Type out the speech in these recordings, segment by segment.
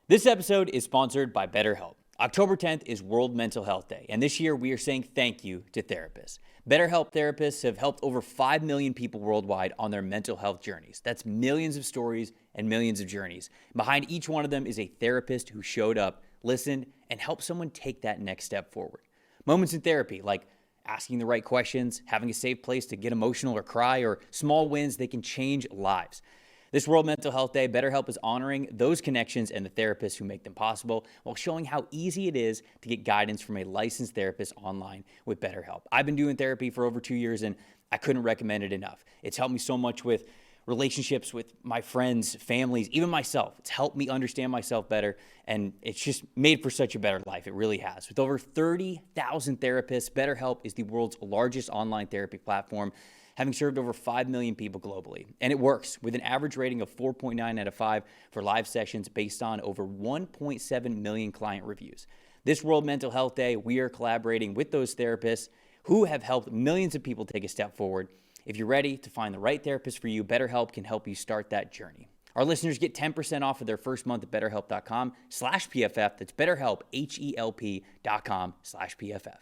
This episode is sponsored by BetterHelp. October 10th is World Mental Health Day, and this year we are saying thank you to therapists. BetterHelp therapists have helped over 5 million people worldwide on their mental health journeys. That's millions of stories and millions of journeys. Behind each one of them is a therapist who showed up, listened, and helped someone take that next step forward. Moments in therapy, like asking the right questions, having a safe place to get emotional or cry, or small wins, they can change lives. This World Mental Health Day, BetterHelp is honoring those connections and the therapists who make them possible while showing how easy it is to get guidance from a licensed therapist online with BetterHelp. I've been doing therapy for over 2 years and I couldn't recommend it enough. It's helped me so much with relationships with my friends, families, even myself. It's helped me understand myself better, and it's just made for such a better life. It really has. With over 30,000 therapists, BetterHelp is the world's largest online therapy platform, having served over 5 million people globally. And it works with an average rating of 4.9 out of 5 for live sessions based on over 1.7 million client reviews. This World Mental Health Day, we are collaborating with those therapists who have helped millions of people take a step forward. If you're ready to find the right therapist for you, BetterHelp can help you start that journey. Our listeners get 10% off of their first month at BetterHelp.com/PFF. That's BetterHelp, HELP.com/PFF.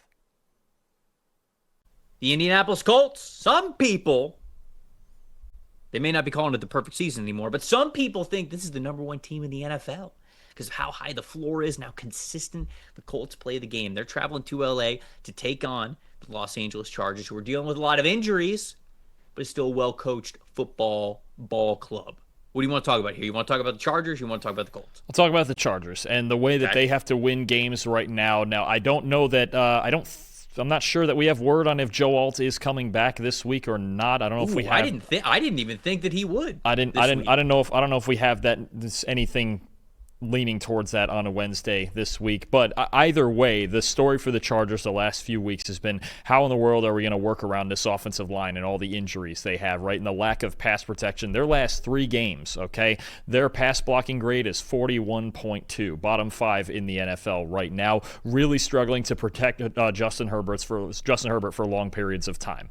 The Indianapolis Colts, some people, they may not be calling it the perfect season anymore, but some people think this is the number one team in the NFL because of how high the floor is and how consistent the Colts play the game. They're traveling to LA to take on the Los Angeles Chargers, who are dealing with a lot of injuries, but it's still a well-coached football ball club. What do you want to talk about here? You want to talk about the Chargers? You want to talk about the Colts? I'll talk about the Chargers and the way that they have to win games right now. Now, I don't know that I'm not sure that we have word on if Joe Alt is coming back this week or not. I don't know if we have. I didn't even think that he would. I don't know if we have that. Anything leaning towards that on a Wednesday this week. But either way, the story for the Chargers the last few weeks has been how in the world are we going to work around this offensive line and all the injuries they have, right? And the lack of pass protection. Their last 3 games, okay, their pass blocking grade is 41.2, bottom 5 in the NFL right now. Really struggling to protect Justin Herbert for long periods of time.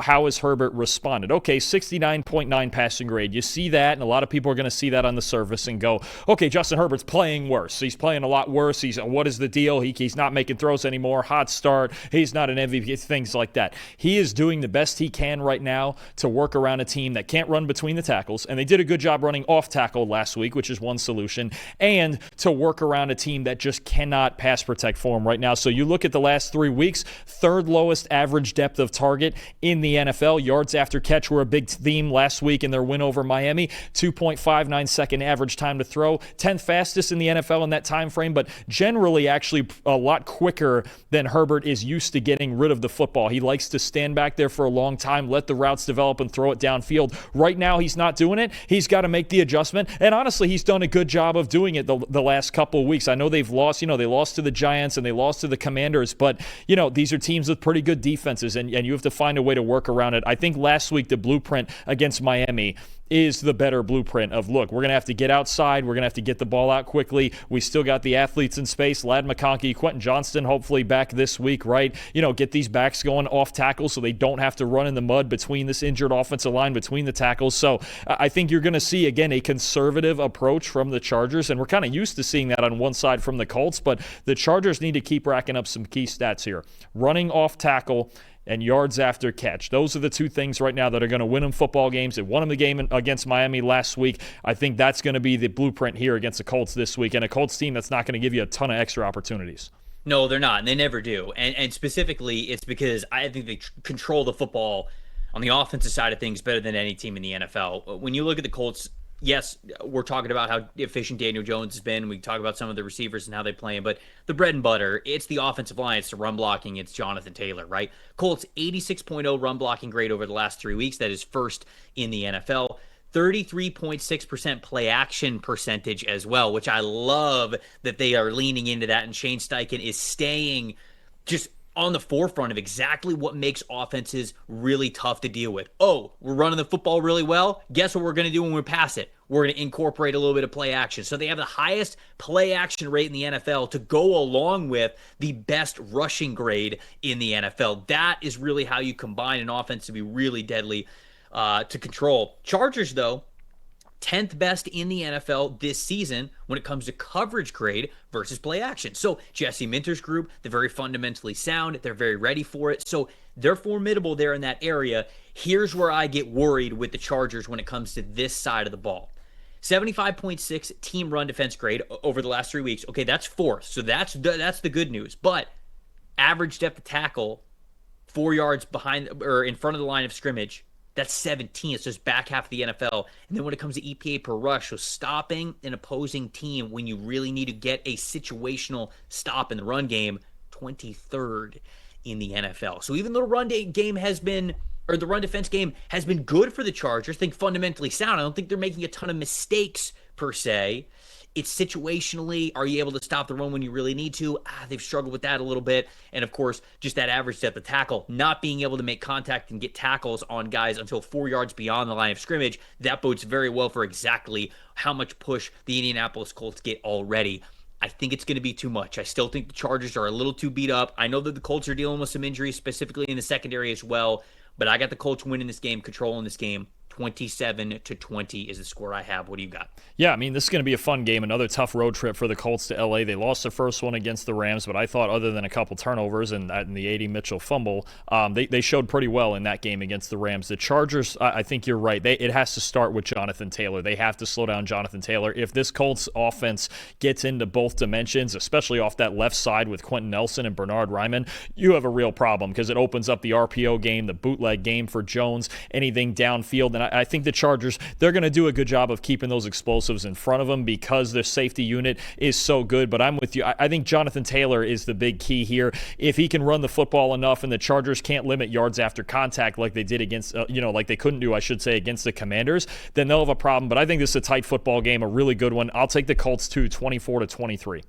How has Herbert responded? Okay, 69.9 passing grade. You see that, and a lot of people are going to see that on the surface and go, okay, Justin Herbert's playing worse. He's playing a lot worse. What is the deal? He's not making throws anymore. Hot start. He's not an MVP, things like that. He is doing the best he can right now to work around a team that can't run between the tackles, and they did a good job running off tackle last week, which is one solution, and to work around a team that just cannot pass protect for him right now. So you look at the last 3 weeks, 3rd lowest average depth of target in the NFL. Yards after catch were a big theme last week in their win over Miami. 2.59 second average time to throw. 10th fastest in the NFL in that time frame, but generally actually a lot quicker than Herbert is used to getting rid of the football. He likes to stand back there for a long time, let the routes develop, and throw it downfield. Right now, he's not doing it. He's got to make the adjustment, and honestly, he's done a good job of doing it the last couple of weeks. I know they've lost, they lost to the Giants and they lost to the Commanders, but, these are teams with pretty good defenses, and you have to find a way to work around it. I think last week the blueprint against Miami is the better blueprint of, look, we're going to have to get outside. We're going to have to get the ball out quickly. We still got the athletes in space. Ladd McConkey, Quentin Johnston, hopefully back this week, right? Get these backs going off tackle so they don't have to run in the mud between this injured offensive line, between the tackles. So I think you're going to see, again, a conservative approach from the Chargers, and we're kind of used to seeing that on one side from the Colts, but the Chargers need to keep racking up some key stats here. Running off tackle and yards after catch. Those are the 2 things right now that are going to win them football games. They won them the game against Miami last week. I think that's going to be the blueprint here against the Colts this week, and a Colts team that's not going to give you a ton of extra opportunities. No, they're not, and they never do. And specifically, it's because I think they control the football on the offensive side of things better than any team in the NFL. When you look at the Colts, yes, we're talking about how efficient Daniel Jones has been. We talk about some of the receivers and how they play him, but the bread and butter, it's the offensive line, it's the run blocking, it's Jonathan Taylor, right? Colts 86.0 run blocking grade over the last 3 weeks. That is first in the NFL. 33.6% play action percentage as well, which I love that they are leaning into that, and Shane Steichen is staying just on the forefront of exactly what makes offenses really tough to deal with. Oh, we're running the football really well. Guess what we're going to do when we pass it? We're going to incorporate a little bit of play action. So they have the highest play action rate in the NFL to go along with the best rushing grade in the NFL. That is really how you combine an offense to be really deadly to control. Chargers, though, 10th best in the NFL this season when it comes to coverage grade versus play action. So Jesse Minter's group, they're very fundamentally sound. They're very ready for it. So they're formidable there in that area. Here's where I get worried with the Chargers when it comes to this side of the ball. 75.6 team run defense grade over the last 3 weeks. Okay, that's fourth. So that's the good news. But average depth of tackle, 4 yards behind or in front of the line of scrimmage, that's 17. It's just back half of the NFL. And then when it comes to EPA per rush, so stopping an opposing team when you really need to get a situational stop in the run game, 23rd in the NFL. So even though the run defense game has been good for the Chargers, I think fundamentally sound. I don't think they're making a ton of mistakes per se. It's situationally, are you able to stop the run when you really need to? They've struggled with that a little bit. And of course, just that average depth of tackle, not being able to make contact and get tackles on guys until 4 yards beyond the line of scrimmage. That bodes very well for exactly how much push the Indianapolis Colts get already. I think it's going to be too much. I still think the Chargers are a little too beat up. I know that the Colts are dealing with some injuries, specifically in the secondary as well. But I got the Colts winning this game, controlling this game. 27-20 is the score I have. What do you got? Yeah, I mean, this is going to be a fun game. Another tough road trip for the Colts to L.A. They lost their first one against the Rams, but I thought other than a couple turnovers and the A.D. Mitchell fumble, they showed pretty well in that game against the Rams. The Chargers, I think you're right. It has to start with Jonathan Taylor. They have to slow down Jonathan Taylor. If this Colts offense gets into both dimensions, especially off that left side with Quentin Nelson and Bernard Ryman, you have a real problem because it opens up the RPO game, the bootleg game for Jones, anything downfield. And I think the Chargers, they're going to do a good job of keeping those explosives in front of them because their safety unit is so good. But I'm with you. I think Jonathan Taylor is the big key here. If he can run the football enough and the Chargers can't limit yards after contact like they did against, like they couldn't do, I should say, against the Commanders, then they'll have a problem. But I think this is a tight football game, a really good one. I'll take the Colts too, 24-23.